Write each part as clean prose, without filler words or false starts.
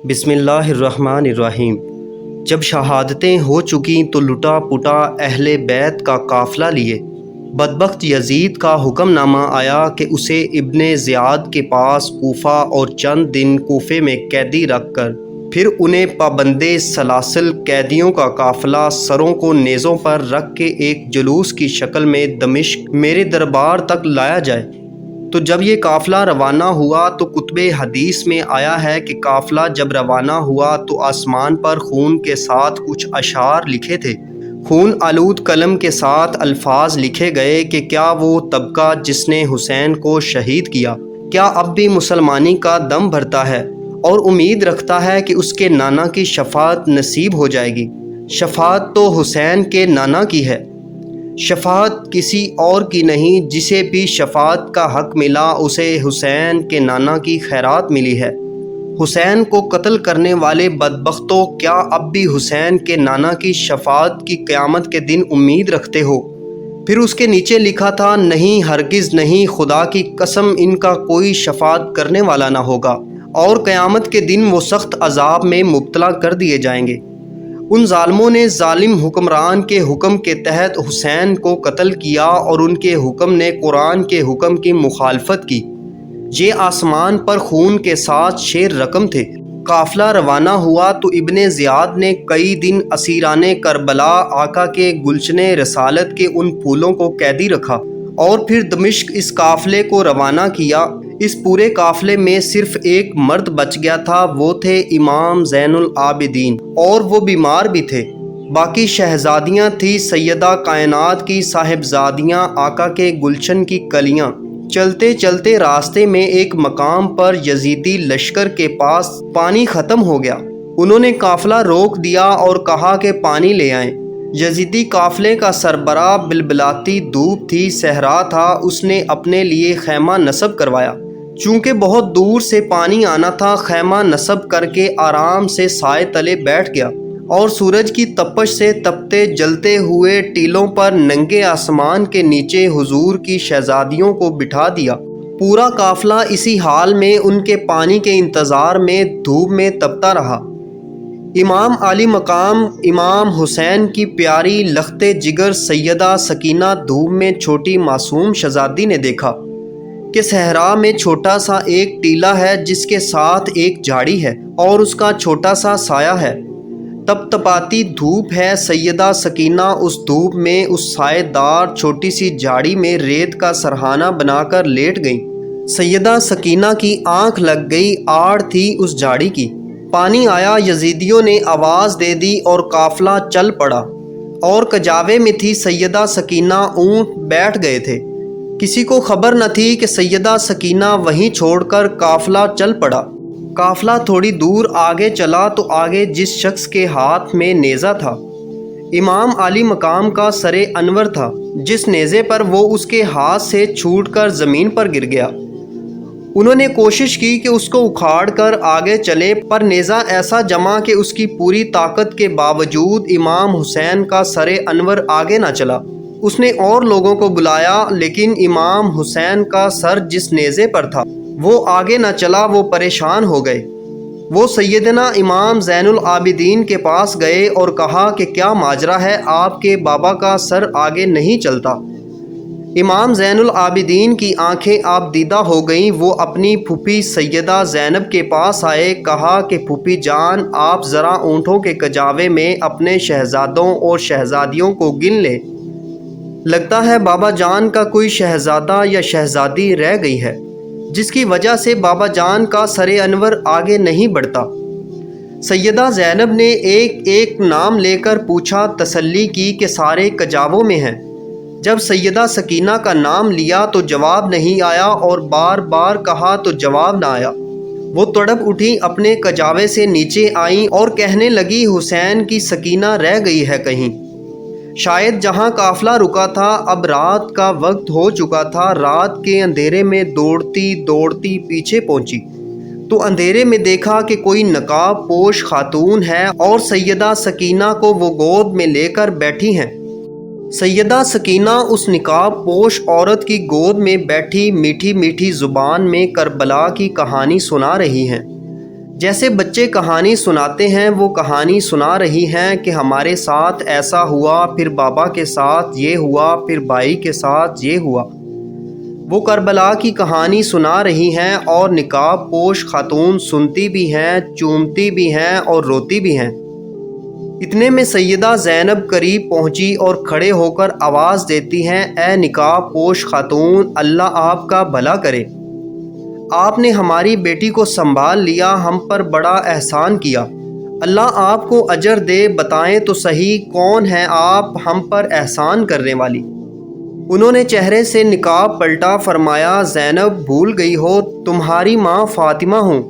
بسم اللہ الرحمن الرحیم۔ جب شہادتیں ہو چکیں تو لٹا پٹا اہل بیت کا قافلہ لیے بدبخت یزید کا حکم نامہ آیا کہ اسے ابن زیاد کے پاس کوفہ اور چند دن کوفے میں قیدی رکھ کر پھر انہیں پابندے سلاسل قیدیوں کا قافلہ سروں کو نیزوں پر رکھ کے ایک جلوس کی شکل میں دمشق میرے دربار تک لایا جائے۔ تو جب یہ قافلہ روانہ ہوا تو کتب حدیث میں آیا ہے کہ قافلہ جب روانہ ہوا تو آسمان پر خون کے ساتھ کچھ اشعار لکھے تھے۔ خون آلود قلم کے ساتھ الفاظ لکھے گئے کہ کیا وہ طبقہ جس نے حسین کو شہید کیا کیا اب بھی مسلمانی کا دم بھرتا ہے اور امید رکھتا ہے کہ اس کے نانا کی شفاعت نصیب ہو جائے گی۔ شفاعت تو حسین کے نانا کی ہے، شفاعت کسی اور کی نہیں۔ جسے بھی شفاعت کا حق ملا اسے حسین کے نانا کی خیرات ملی ہے۔ حسین کو قتل کرنے والے بدبختوں، کیا اب بھی حسین کے نانا کی شفاعت کی قیامت کے دن امید رکھتے ہو؟ پھر اس کے نیچے لکھا تھا، نہیں ہرگز نہیں، خدا کی قسم ان کا کوئی شفاعت کرنے والا نہ ہوگا اور قیامت کے دن وہ سخت عذاب میں مبتلا کر دیے جائیں گے۔ ان ظالموں نے ظالم حکمران کے حکم کے تحت حسین کو قتل کیا اور ان کے حکم نے قرآن کے حکم کی مخالفت کی۔ یہ آسمان پر خون کے ساتھ شیر رقم تھے۔ قافلہ روانہ ہوا تو ابن زیاد نے کئی دن اسیران کربلا آقا کے گلشن رسالت کے ان پھولوں کو قیدی رکھا اور پھر دمشق اس قافلے کو روانہ کیا۔ اس پورے قافلے میں صرف ایک مرد بچ گیا تھا، وہ تھے امام زین العابدین، اور وہ بیمار بھی تھے۔ باقی شہزادیاں تھیں سیدہ کائنات کی صاحبزادیاں، آقا کے گلشن کی کلیاں۔ چلتے چلتے راستے میں ایک مقام پر یزیدی لشکر کے پاس پانی ختم ہو گیا۔ انہوں نے قافلہ روک دیا اور کہا کہ پانی لے آئیں۔ یزیدی قافلے کا سربراہ بلبلاتی دھوپ تھی، صحرا تھا، اس نے اپنے لیے خیمہ نصب کروایا۔ چونکہ بہت دور سے پانی آنا تھا، خیمہ نصب کر کے آرام سے سائے تلے بیٹھ گیا اور سورج کی تپش سے تپتے جلتے ہوئے ٹیلوں پر ننگے آسمان کے نیچے حضور کی شہزادیوں کو بٹھا دیا۔ پورا قافلہ اسی حال میں ان کے پانی کے انتظار میں دھوپ میں تپتا رہا۔ امام علی مقام امام حسین کی پیاری لخت جگر سیدہ سکینہ دھوپ میں چھوٹی معصوم شہزادی نے دیکھا کہ صحرا میں چھوٹا سا ایک ٹیلا ہے جس کے ساتھ ایک جھاڑی ہے اور اس کا چھوٹا سا سایہ ہے۔ تپ تپاتی دھوپ ہے، سیدہ سکینہ اس دھوپ میں اس سائے دار چھوٹی سی جھاڑی میں ریت کا سرہانہ بنا کر لیٹ گئیں۔ سیدہ سکینہ کی آنکھ لگ گئی، آڑ تھی اس جھاڑی کی۔ پانی آیا، یزیدیوں نے آواز دے دی اور قافلہ چل پڑا، اور کجاوے میں تھی سیدہ سکینہ، اونٹ بیٹھ گئے تھے۔ کسی کو خبر نہ تھی کہ سیدہ سکینہ وہیں چھوڑ کر قافلہ چل پڑا۔ قافلہ تھوڑی دور آگے چلا تو آگے جس شخص کے ہاتھ میں نیزہ تھا، امام علی مقام کا سر انور تھا، جس نیزے پر وہ اس کے ہاتھ سے چھوٹ کر زمین پر گر گیا۔ انہوں نے کوشش کی کہ اس کو اکھاڑ کر آگے چلے، پر نیزہ ایسا جما کہ اس کی پوری طاقت کے باوجود امام حسین کا سر انور آگے نہ چلا۔ اس نے اور لوگوں کو بلایا، لیکن امام حسین کا سر جس نیزے پر تھا وہ آگے نہ چلا۔ وہ پریشان ہو گئے۔ وہ سیدنا امام زین العابدین کے پاس گئے اور کہا کہ کیا ماجرا ہے، آپ کے بابا کا سر آگے نہیں چلتا۔ امام زین العابدین کی آنکھیں آب دیدہ ہو گئیں۔ وہ اپنی پھوپھی سیدہ زینب کے پاس آئے، کہا کہ پھوپھی جان، آپ ذرا اونٹوں کے کجاوے میں اپنے شہزادوں اور شہزادیوں کو گن لیں، لگتا ہے بابا جان کا کوئی شہزادہ یا شہزادی رہ گئی ہے، جس کی وجہ سے بابا جان کا سر انور آگے نہیں بڑھتا۔ سیدہ زینب نے ایک ایک نام لے کر پوچھا، تسلی کی کہ سارے کجاووں میں ہیں۔ جب سیدہ سکینہ کا نام لیا تو جواب نہیں آیا، اور بار بار کہا تو جواب نہ آیا۔ وہ تڑپ اٹھی، اپنے کجاوے سے نیچے آئیں اور کہنے لگی، حسین کی سکینہ رہ گئی ہے کہیں۔ شاید جہاں قافلہ رکا تھا اب رات کا وقت ہو چکا تھا۔ رات کے اندھیرے میں دوڑتی دوڑتی پیچھے پہنچی تو اندھیرے میں دیکھا کہ کوئی نقاب پوش خاتون ہے اور سیدہ سکینہ کو وہ گود میں لے کر بیٹھی ہیں۔ سیدہ سکینہ اس نقاب پوش عورت کی گود میں بیٹھی میٹھی میٹھی زبان میں کربلا کی کہانی سنا رہی ہیں۔ جیسے بچے کہانی سناتے ہیں، وہ کہانی سنا رہی ہیں کہ ہمارے ساتھ ایسا ہوا، پھر بابا کے ساتھ یہ ہوا، پھر بھائی کے ساتھ یہ ہوا۔ وہ کربلا کی کہانی سنا رہی ہیں اور نقاب پوش خاتون سنتی بھی ہیں، چومتی بھی ہیں اور روتی بھی ہیں۔ اتنے میں سیدہ زینب قریب پہنچی اور کھڑے ہو کر آواز دیتی ہیں، اے نقاب پوش خاتون، اللہ آپ کا بھلا کرے، آپ نے ہماری بیٹی کو سنبھال لیا، ہم پر بڑا احسان کیا، اللہ آپ کو اجر دے، بتائیں تو صحیح کون ہیں آپ ہم پر احسان کرنے والی۔ انہوں نے چہرے سے نقاب پلٹا، فرمایا، زینب بھول گئی ہو، تمہاری ماں فاطمہ ہوں،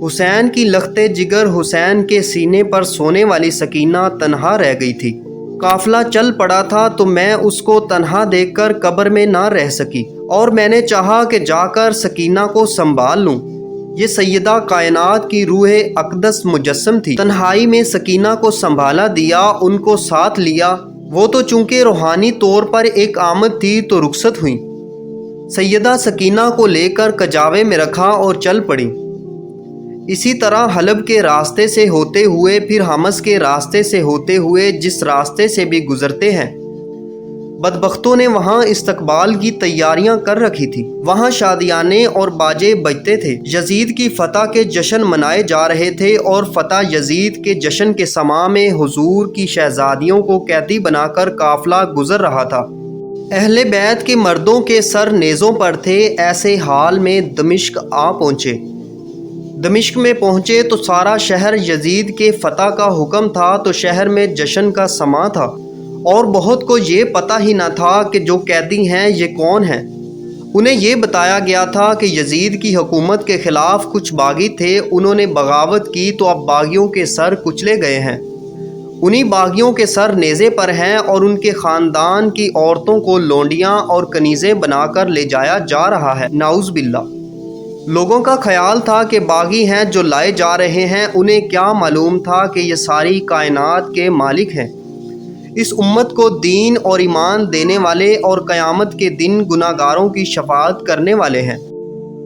حسین کی لخت جگر، حسین کے سینے پر سونے والی سکینہ تنہا رہ گئی تھی۔ قافلہ چل پڑا تھا تو میں اس کو تنہا دیکھ کر قبر میں نہ رہ سکی اور میں نے چاہا کہ جا کر سکینہ کو سنبھال لوں۔ یہ سیدہ کائنات کی روح اقدس مجسم تھی، تنہائی میں سکینہ کو سنبھالا دیا، ان کو ساتھ لیا۔ وہ تو چونکہ روحانی طور پر ایک آمد تھی تو رخصت ہوئیں۔ سیدہ سکینہ کو لے کر کجاوے میں رکھا اور چل پڑیں۔ اسی طرح حلب کے راستے سے ہوتے ہوئے، پھر حمص کے راستے سے ہوتے ہوئے، جس راستے سے بھی گزرتے ہیں، بدبختوں نے وہاں استقبال کی تیاریاں کر رکھی تھی۔ وہاں شادیانے اور باجے بجتے تھے، یزید کی فتح کے جشن منائے جا رہے تھے، اور فتح یزید کے جشن کے سماع میں حضور کی شہزادیوں کو قیدی بنا کر قافلہ گزر رہا تھا۔ اہل بیت کے مردوں کے سر نیزوں پر تھے۔ ایسے حال میں دمشق آ پہنچے۔ دمشق میں پہنچے تو سارا شہر یزید کے فتح کا حکم تھا، تو شہر میں جشن کا سماع تھا، اور بہت کو یہ پتہ ہی نہ تھا کہ جو قیدی ہیں یہ کون ہیں۔ انہیں یہ بتایا گیا تھا کہ یزید کی حکومت کے خلاف کچھ باغی تھے، انہوں نے بغاوت کی تو اب باغیوں کے سر کچلے گئے ہیں، انہی باغیوں کے سر نیزے پر ہیں، اور ان کے خاندان کی عورتوں کو لونڈیاں اور کنیزیں بنا کر لے جایا جا رہا ہے، نعوذ باللہ۔ لوگوں کا خیال تھا کہ باغی ہیں جو لائے جا رہے ہیں، انہیں کیا معلوم تھا کہ یہ ساری کائنات کے مالک ہیں، اس امت کو دین اور ایمان دینے والے اور قیامت کے دن گناہگاروں کی شفاعت کرنے والے ہیں۔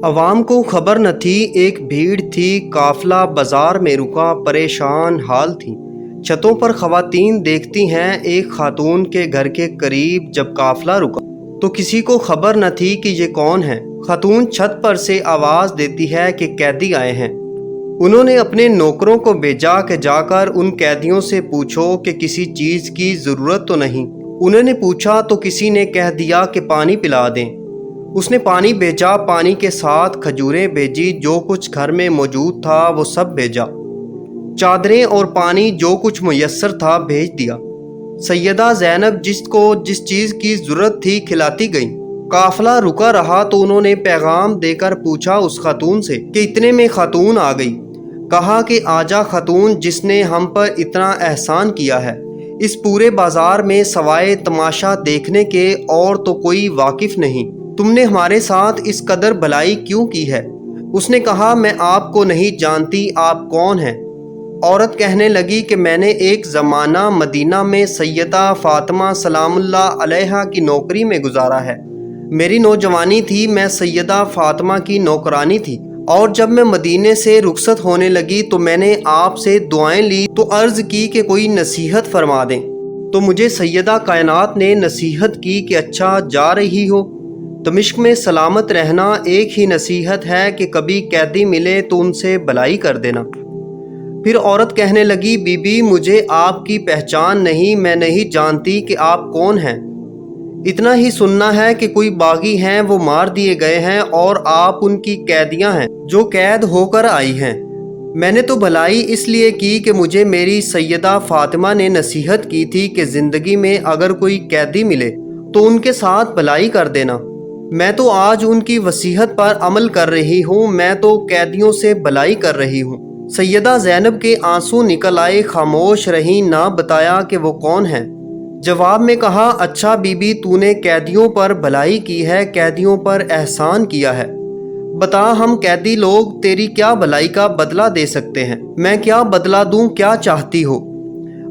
عوام کو خبر نہ تھی، ایک بھیڑ تھی، قافلہ بازار میں رکا، پریشان حال تھی۔ چھتوں پر خواتین دیکھتی ہیں، ایک خاتون کے گھر کے قریب جب قافلہ رکا تو کسی کو خبر نہ تھی کہ یہ کون ہے۔ خاتون چھت پر سے آواز دیتی ہے کہ قیدی آئے ہیں۔ انہوں نے اپنے نوکروں کو بھیجا کہ جا کر ان قیدیوں سے پوچھو کہ کسی چیز کی ضرورت تو نہیں۔ انہوں نے پوچھا تو کسی نے کہہ دیا کہ پانی پلا دیں۔ اس نے پانی بھیجا، پانی کے ساتھ کھجوریں بھیجی، جو کچھ گھر میں موجود تھا وہ سب بھیجا، چادریں اور پانی جو کچھ میسر تھا بھیج دیا۔ سیدہ زینب جس کو جس چیز کی ضرورت تھی کھلاتی گئیں۔ قافلہ رکا رہا تو انہوں نے پیغام دے کر پوچھا اس خاتون سے کہ اتنے میں خاتون آ گئی۔ کہا کہ آجا خاتون، جس نے ہم پر اتنا احسان کیا ہے، اس پورے بازار میں سوائے تماشا دیکھنے کے اور تو کوئی واقف نہیں، تم نے ہمارے ساتھ اس قدر بھلائی کیوں کی ہے؟ اس نے کہا، میں آپ کو نہیں جانتی، آپ کون ہیں؟ عورت کہنے لگی کہ میں نے ایک زمانہ مدینہ میں سیدہ فاطمہ سلام اللہ علیہا کی نوکری میں گزارا ہے۔ میری نوجوانی تھی، میں سیدہ فاطمہ کی نوکرانی تھی، اور جب میں مدینے سے رخصت ہونے لگی تو میں نے آپ سے دعائیں لی تو عرض کی کہ کوئی نصیحت فرما دیں، تو مجھے سیدہ کائنات نے نصیحت کی کہ اچھا جا رہی ہو، دمشق میں سلامت رہنا، ایک ہی نصیحت ہے کہ کبھی قیدی ملے تو ان سے بھلائی کر دینا۔ پھر عورت کہنے لگی، بی بی مجھے آپ کی پہچان نہیں، میں نہیں جانتی کہ آپ کون ہیں، اتنا ہی سننا ہے کہ کوئی باغی ہیں وہ مار دیے گئے ہیں اور آپ ان کی قیدیاں ہیں جو قید ہو کر آئی ہیں۔ میں نے تو بھلائی اس لیے کی کہ مجھے میری سیدہ فاطمہ نے نصیحت کی تھی کہ زندگی میں اگر کوئی قیدی ملے تو ان کے ساتھ بھلائی کر دینا۔ میں تو آج ان کی وصیت پر عمل کر رہی ہوں، میں تو قیدیوں سے بھلائی کر رہی ہوں۔ سیدہ زینب کے آنسو نکل آئے، خاموش رہیں، نہ بتایا کہ وہ کون ہیں۔ جواب میں کہا، اچھا بی بی تو نے قیدیوں پر بھلائی کی ہے، قیدیوں پر احسان کیا ہے، بتا ہم قیدی لوگ تیری کیا بھلائی کا بدلہ دے سکتے ہیں؟ میں کیا بدلہ دوں، کیا چاہتی ہو؟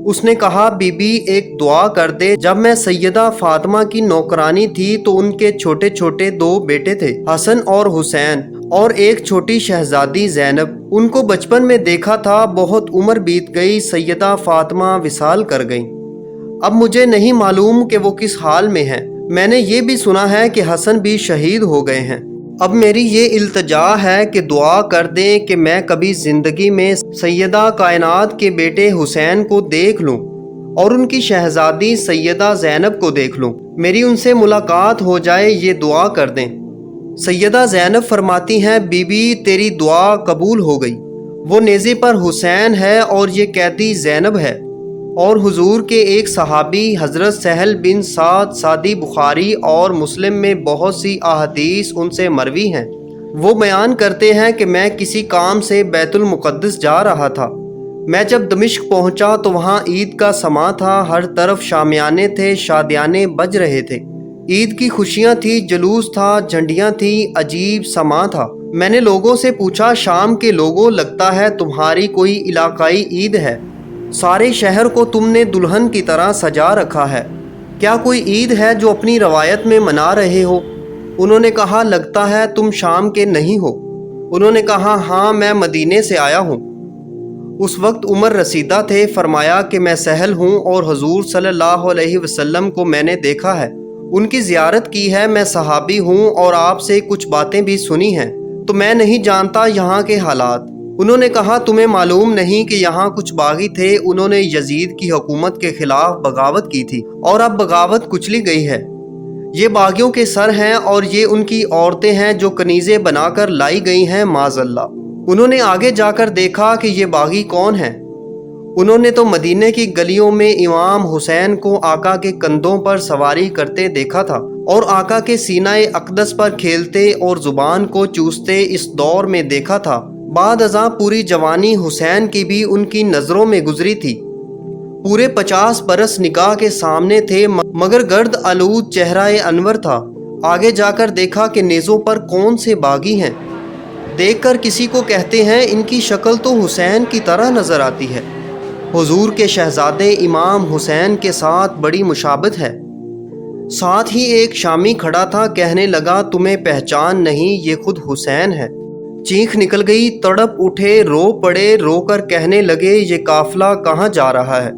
اس نے کہا، بی بی ایک دعا کر دے، جب میں سیدہ فاطمہ کی نوکرانی تھی تو ان کے چھوٹے چھوٹے 2 بیٹے تھے، حسن اور حسین، اور ایک چھوٹی شہزادی زینب۔ ان کو بچپن میں دیکھا تھا، بہت عمر بیت گئی، سیدہ فاطمہ وصال کر گئیں۔ اب مجھے نہیں معلوم کہ وہ کس حال میں ہیں۔ میں نے یہ بھی سنا ہے کہ حسن بھی شہید ہو گئے ہیں۔ اب میری یہ التجا ہے کہ دعا کر دیں کہ میں کبھی زندگی میں سیدہ کائنات کے بیٹے حسین کو دیکھ لوں اور ان کی شہزادی سیدہ زینب کو دیکھ لوں، میری ان سے ملاقات ہو جائے، یہ دعا کر دیں۔ سیدہ زینب فرماتی ہیں، بی بی تیری دعا قبول ہو گئی۔ وہ نیزے پر حسین ہے اور یہ قیدی زینب ہے۔ اور حضور کے ایک صحابی حضرت سہل بن سعد سعدی بخاری اور مسلم میں بہت سی احادیث ان سے مروی ہیں۔ وہ بیان کرتے ہیں کہ میں کسی کام سے بیت المقدس جا رہا تھا۔ میں جب دمشق پہنچا تو وہاں عید کا سماں تھا، ہر طرف شامیانے تھے، شادیانے بج رہے تھے، عید کی خوشیاں تھی، جلوس تھا، جھنڈیاں تھیں، عجیب سماں تھا۔ میں نے لوگوں سے پوچھا، شام کے لوگوں لگتا ہے تمہاری کوئی علاقائی عید ہے، سارے شہر کو تم نے دلہن کی طرح سجا رکھا ہے، کیا کوئی عید ہے جو اپنی روایت میں منا رہے ہو؟ انہوں نے کہا، لگتا ہے تم شام کے نہیں ہو۔ انہوں نے کہا، ہاں میں مدینے سے آیا ہوں۔ اس وقت عمر رسیدہ تھے۔ فرمایا کہ میں سہل ہوں اور حضور صلی اللہ علیہ وسلم کو میں نے دیکھا ہے، ان کی زیارت کی ہے، میں صحابی ہوں اور آپ سے کچھ باتیں بھی سنی ہیں، تو میں نہیں جانتا یہاں کے حالات۔ انہوں نے کہا، تمہیں معلوم نہیں کہ یہاں کچھ باغی تھے، انہوں نے یزید کی حکومت کے خلاف بغاوت کی تھی اور اب بغاوت کچلی گئی ہے۔ یہ باغیوں کے سر ہیں اور یہ ان کی عورتیں ہیں جو کنیزیں بنا کر لائی گئی ہیں، معاذ اللہ۔ انہوں نے آگے جا کر دیکھا کہ یہ باغی کون ہیں۔ انہوں نے تو مدینے کی گلیوں میں امام حسین کو آقا کے کندھوں پر سواری کرتے دیکھا تھا اور آقا کے سینہ اقدس پر کھیلتے اور زبان کو چوستے اس دور میں دیکھا تھا۔ بعد ازاں پوری جوانی حسین کی بھی ان کی نظروں میں گزری تھی، پورے 50 برس نگاہ کے سامنے تھے، مگر گرد آلود چہرہ انور تھا۔ آگے جا کر دیکھا کہ نیزوں پر کون سے باغی ہیں، دیکھ کر کسی کو کہتے ہیں، ان کی شکل تو حسین کی طرح نظر آتی ہے، حضور کے شہزادے امام حسین کے ساتھ بڑی مشابہت ہے۔ ساتھ ہی ایک شامی کھڑا تھا، کہنے لگا، تمہیں پہچان نہیں، یہ خود حسین ہے۔ چینخ نکل گئی، تڑپ اٹھے، رو پڑے، رو کر کہنے لگے، یہ قافلہ کہاں جا رہا ہے؟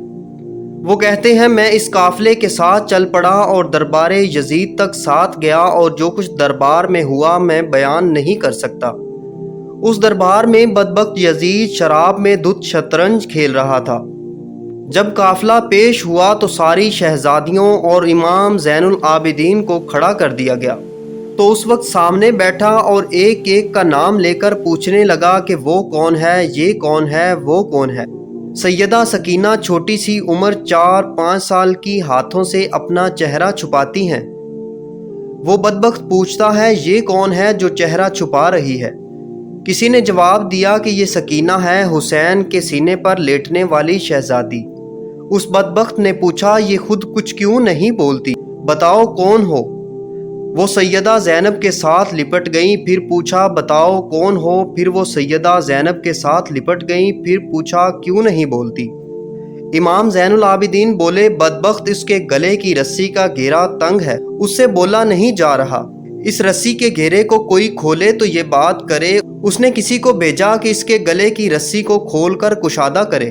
وہ کہتے ہیں، میں اس قافلے کے ساتھ چل پڑا اور دربار یزید تک ساتھ گیا، اور جو کچھ دربار میں ہوا میں بیان نہیں کر سکتا۔ اس دربار میں بدبخت یزید شراب میں دھت شطرنج کھیل رہا تھا۔ جب قافلہ پیش ہوا تو ساری شہزادیوں اور امام زین العابدین کو کھڑا کر دیا گیا، تو اس وقت سامنے بیٹھا اور ایک ایک کا نام لے کر پوچھنے لگا کہ وہ کون ہے، یہ کون ہے، وہ کون ہے۔ سیدہ سکینہ چھوٹی سی عمر 4-5 سال کی ہاتھوں سے اپنا چہرہ چھپاتی ہیں۔ وہ بدبخت پوچھتا ہے، یہ کون ہے جو چہرہ چھپا رہی ہے؟ کسی نے جواب دیا کہ یہ سکینہ ہے، حسین کے سینے پر لیٹنے والی شہزادی۔ اس بدبخت نے پوچھا، یہ خود کچھ کیوں نہیں بولتی؟ بتاؤ کون ہو؟ وہ سیدہ زینب کے ساتھ لپٹ گئیں، پھر پوچھا، بتاؤ کون ہو؟ پھر وہ سیدہ زینب کے ساتھ لپٹ گئیں، پھر پوچھا، کیوں نہیں بولتی؟ امام زین العابدین بولے، بدبخت، اس کے گلے کی رسی کا گھیرا تنگ ہے، اس سے بولا نہیں جا رہا، اس رسی کے گھیرے کو کوئی کھولے تو یہ بات کرے۔ اس نے کسی کو بھیجا کہ اس کے گلے کی رسی کو کھول کر کشادہ کرے۔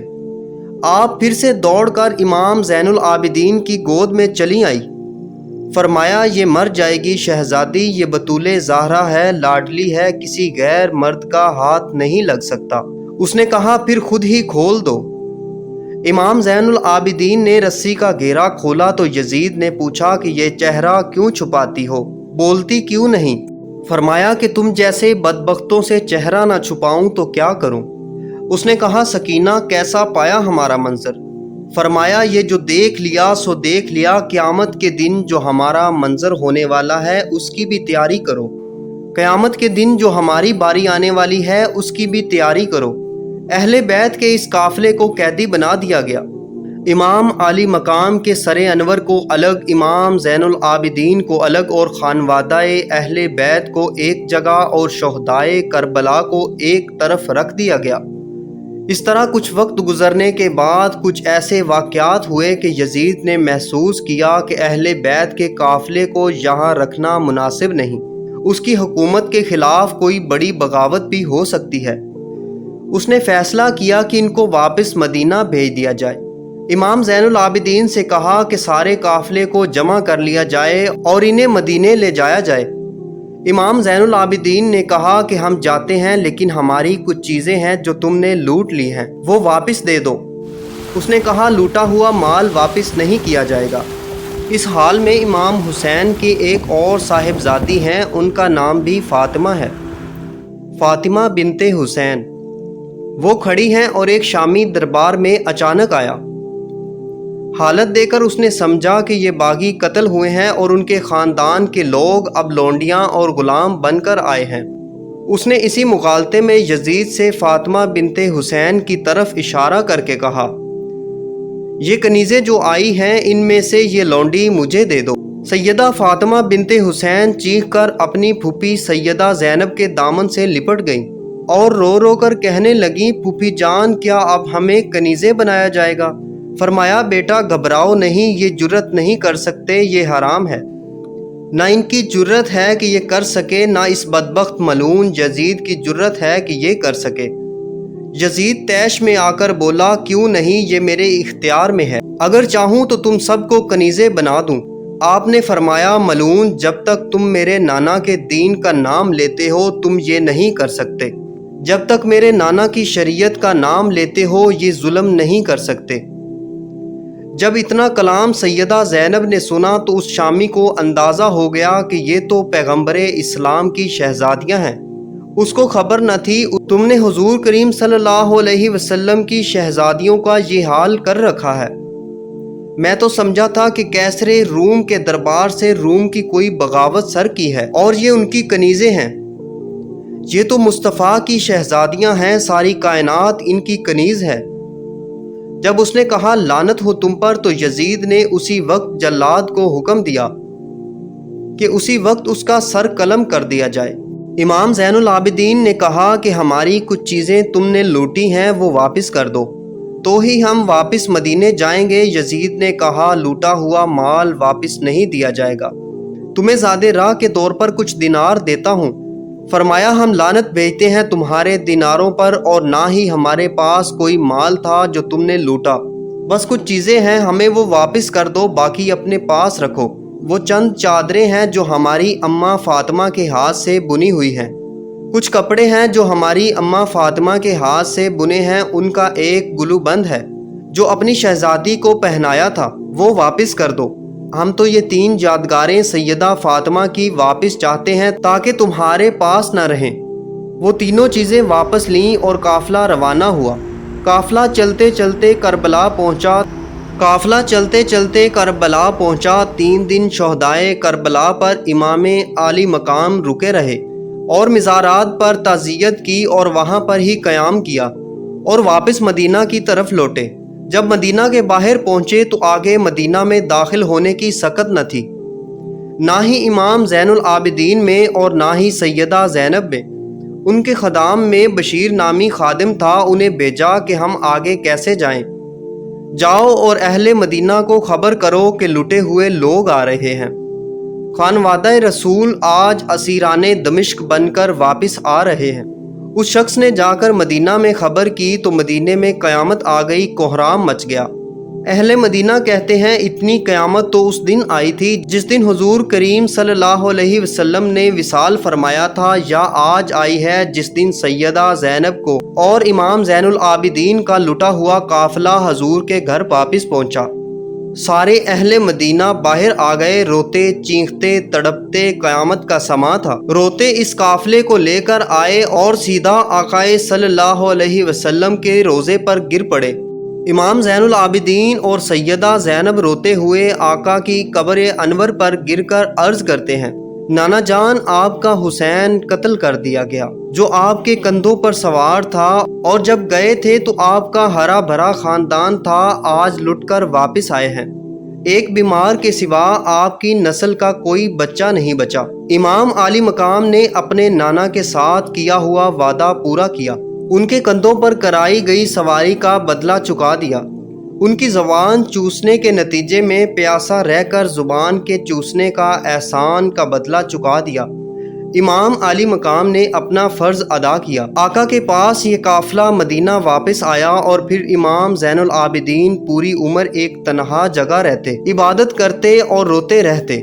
آپ پھر سے دوڑ کر امام زین العابدین کی گود میں چلی آئی۔ فرمایا، یہ مر جائے گی شہزادی، یہ بطول زہرا ہے، لاڈلی ہے، کسی غیر مرد کا ہاتھ نہیں لگ سکتا۔ اس نے کہا، پھر خود ہی کھول دو۔ امام زین العابدین نے رسی کا گھیرا کھولا تو یزید نے پوچھا کہ یہ چہرہ کیوں چھپاتی ہو، بولتی کیوں نہیں؟ فرمایا کہ تم جیسے بدبختوں سے چہرہ نہ چھپاؤں تو کیا کروں؟ اس نے کہا، سکینہ، کیسا پایا ہمارا منظر؟ فرمایا، یہ جو دیکھ لیا سو دیکھ لیا، قیامت کے دن جو ہمارا منظر ہونے والا ہے اس کی بھی تیاری کرو، قیامت کے دن جو ہماری باری آنے والی ہے اس کی بھی تیاری کرو۔ اہل بیت کے اس قافلے کو قیدی بنا دیا گیا، امام عالی مقام کے سر انور کو الگ، امام زین العابدین کو الگ، اور خانوادہ اہل بیت کو ایک جگہ اور شہدائے کربلا کو ایک طرف رکھ دیا گیا۔ اس طرح کچھ وقت گزرنے کے بعد کچھ ایسے واقعات ہوئے کہ یزید نے محسوس کیا کہ اہل بیت کے قافلے کو یہاں رکھنا مناسب نہیں۔ اس کی حکومت کے خلاف کوئی بڑی بغاوت بھی ہو سکتی ہے۔ اس نے فیصلہ کیا کہ ان کو واپس مدینہ بھیج دیا جائے۔ امام زین العابدین سے کہا کہ سارے قافلے کو جمع کر لیا جائے اور انہیں مدینے لے جایا جائے۔ امام زین العابدین نے کہا کہ ہم جاتے ہیں، لیکن ہماری کچھ چیزیں ہیں جو تم نے لوٹ لی ہیں، وہ واپس دے دو۔ اس نے کہا لوٹا ہوا مال واپس نہیں کیا جائے گا۔ اس حال میں امام حسین کی ایک اور صاحبزادی ہیں، ان کا نام بھی فاطمہ ہے، فاطمہ بنت حسین۔ وہ کھڑی ہیں اور ایک شامی دربار میں اچانک آیا۔ حالت دیکھ کر اس نے سمجھا کہ یہ باغی قتل ہوئے ہیں اور ان کے خاندان کے لوگ اب لونڈیاں اور غلام بن کر آئے ہیں۔ اس نے اسی مغالطے میں یزید سے فاطمہ بنت حسین کی طرف اشارہ کر کے کہا، یہ کنیزیں جو آئی ہیں ان میں سے یہ لونڈی مجھے دے دو۔ سیدہ فاطمہ بنت حسین چیخ کر اپنی پھوپھی سیدہ زینب کے دامن سے لپٹ گئیں اور رو رو کر کہنے لگیں، پھوپھی جان کیا اب ہمیں کنیزیں بنایا جائے گا؟ فرمایا بیٹا گھبراؤ نہیں، یہ جرت نہیں کر سکتے، یہ حرام ہے۔ نہ ان کی جرت ہے کہ یہ کر سکے، نہ اس بدبخت ملعون یزید کی جرت ہے کہ یہ کر سکے۔ یزید طیش میں آ کر بولا، کیوں نہیں، یہ میرے اختیار میں ہے، اگر چاہوں تو تم سب کو کنیزیں بنا دوں۔ آپ نے فرمایا، ملعون جب تک تم میرے نانا کے دین کا نام لیتے ہو تم یہ نہیں کر سکتے، جب تک میرے نانا کی شریعت کا نام لیتے ہو یہ ظلم نہیں کر سکتے۔ جب اتنا کلام سیدہ زینب نے سنا تو اس شامی کو اندازہ ہو گیا کہ یہ تو پیغمبر اسلام کی شہزادیاں ہیں۔ اس کو خبر نہ تھی تم نے حضور کریم صلی اللہ علیہ وسلم کی شہزادیوں کا یہ حال کر رکھا ہے۔ میں تو سمجھا تھا کہ کیسر روم کے دربار سے روم کی کوئی بغاوت سر کی ہے اور یہ ان کی کنیزیں ہیں۔ یہ تو مصطفیٰ کی شہزادیاں ہیں، ساری کائنات ان کی کنیز ہے۔ جب اس نے کہا لعنت ہو تم پر تو یزید نے اسی وقت جلاد کو حکم دیا کہ اسی وقت اس کا سر قلم کر دیا جائے۔ امام زین العابدین نے کہا کہ ہماری کچھ چیزیں تم نے لوٹی ہیں وہ واپس کر دو تو ہی ہم واپس مدینے جائیں گے۔ یزید نے کہا لوٹا ہوا مال واپس نہیں دیا جائے گا، تمہیں زیادہ راہ کے طور پر کچھ دینار دیتا ہوں۔ فرمایا ہم لعنت بھیجتے ہیں تمہارے دیناروں پر، اور نہ ہی ہمارے پاس کوئی مال تھا جو تم نے لوٹا، بس کچھ چیزیں ہیں، ہمیں وہ واپس کر دو، باقی اپنے پاس رکھو۔ وہ چند چادریں ہیں جو ہماری اماں فاطمہ کے ہاتھ سے بنی ہوئی ہیں، کچھ کپڑے ہیں جو ہماری اماں فاطمہ کے ہاتھ سے بنے ہیں، ان کا ایک گلو بند ہے جو اپنی شہزادی کو پہنایا تھا، وہ واپس کر دو۔ ہم تو یہ 3 یادگاریں سیدہ فاطمہ کی واپس چاہتے ہیں تاکہ تمہارے پاس نہ رہیں۔ وہ تینوں چیزیں واپس لیں اور قافلہ روانہ ہوا۔ قافلہ چلتے چلتے کربلا پہنچا 3 دن شہدائے کربلا پر امام عالی مقام رکے رہے اور مزارات پر تعزیت کی اور وہاں پر ہی قیام کیا اور واپس مدینہ کی طرف لوٹے۔ جب مدینہ کے باہر پہنچے تو آگے مدینہ میں داخل ہونے کی سکت نہ تھی، نہ ہی امام زین العابدین میں اور نہ ہی سیدہ زینب میں۔ ان کے خدام میں بشیر نامی خادم تھا، انہیں بھیجا کہ ہم آگے کیسے جائیں۔ جاؤ اور اہل مدینہ کو خبر کرو کہ لٹے ہوئے لوگ آ رہے ہیں۔ خانوادہ رسول آج اسیران دمشق بن کر واپس آ رہے ہیں۔ اس شخص نے جا کر مدینہ میں خبر کی تو مدینے میں قیامت آ گئی، کوہرام مچ گیا۔ اہل مدینہ کہتے ہیں اتنی قیامت تو اس دن آئی تھی جس دن حضور کریم صلی اللہ علیہ وسلم نے وصال فرمایا تھا، یا آج آئی ہے جس دن سیدہ زینب کو اور امام زین العابدین کا لٹا ہوا قافلہ حضور کے گھر واپس پہنچا۔ سارے اہل مدینہ باہر آ گئے، روتے چیختے تڑپتے، قیامت کا سماں تھا۔ روتے اس قافلے کو لے کر آئے اور سیدھا آقائے صلی اللہ علیہ وسلم کے روضے پر گر پڑے۔ امام زین العابدین اور سیدہ زینب روتے ہوئے آقا کی قبر انور پر گر کر عرض کرتے ہیں، نانا جان آپ کا حسین قتل کر دیا گیا جو آپ کے کندھوں پر سوار تھا، اور جب گئے تھے تو آپ کا ہرا بھرا خاندان تھا، آج لٹ کر واپس آئے ہیں۔ ایک بیمار کے سوا آپ کی نسل کا کوئی بچہ نہیں بچا۔ امام عالی مقام نے اپنے نانا کے ساتھ کیا ہوا وعدہ پورا کیا، ان کے کندھوں پر کرائی گئی سواری کا بدلہ چکا دیا، ان کی زبان چوسنے کے نتیجے میں پیاسا رہ کر زبان کے چوسنے کا احسان کا بدلہ چکا دیا۔ امام علی مقام نے اپنا فرض ادا کیا۔ آقا کے پاس یہ قافلہ مدینہ واپس آیا اور پھر امام زین العابدین پوری عمر ایک تنہا جگہ رہتے، عبادت کرتے اور روتے رہتے۔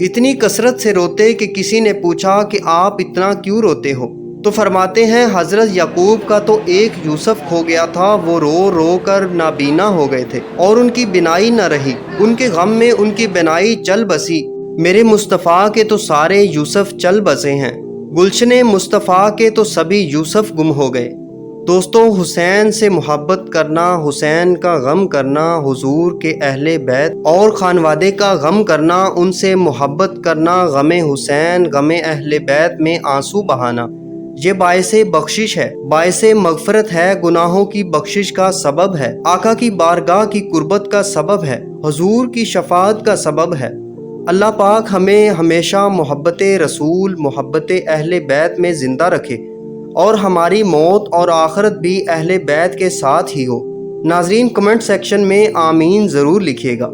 اتنی کثرت سے روتے کہ کسی نے پوچھا کہ آپ اتنا کیوں روتے ہو؟ تو فرماتے ہیں حضرت یعقوب کا تو ایک یوسف کھو گیا تھا، وہ رو رو کر نابینا ہو گئے تھے اور ان کی بینائی نہ رہی، ان کے غم میں ان کی بینائی چل بسی۔ میرے مصطفیٰ کے تو سارے یوسف چل بسے ہیں، گلشن مصطفیٰ کے تو سبھی یوسف گم ہو گئے۔ دوستوں، حسین سے محبت کرنا، حسین کا غم کرنا، حضور کے اہل بیت اور خانوادے کا غم کرنا، ان سے محبت کرنا، غم حسین، غم اہل بیت میں آنسو بہانا، یہ باعث بخشش ہے، باعث مغفرت ہے، گناہوں کی بخشش کا سبب ہے، آقا کی بارگاہ کی قربت کا سبب ہے، حضور کی شفاعت کا سبب ہے۔ اللہ پاک ہمیں ہمیشہ محبت رسول، محبت اہل بیت میں زندہ رکھے اور ہماری موت اور آخرت بھی اہل بیت کے ساتھ ہی ہو۔ ناظرین، کمنٹ سیکشن میں آمین ضرور لکھیے گا۔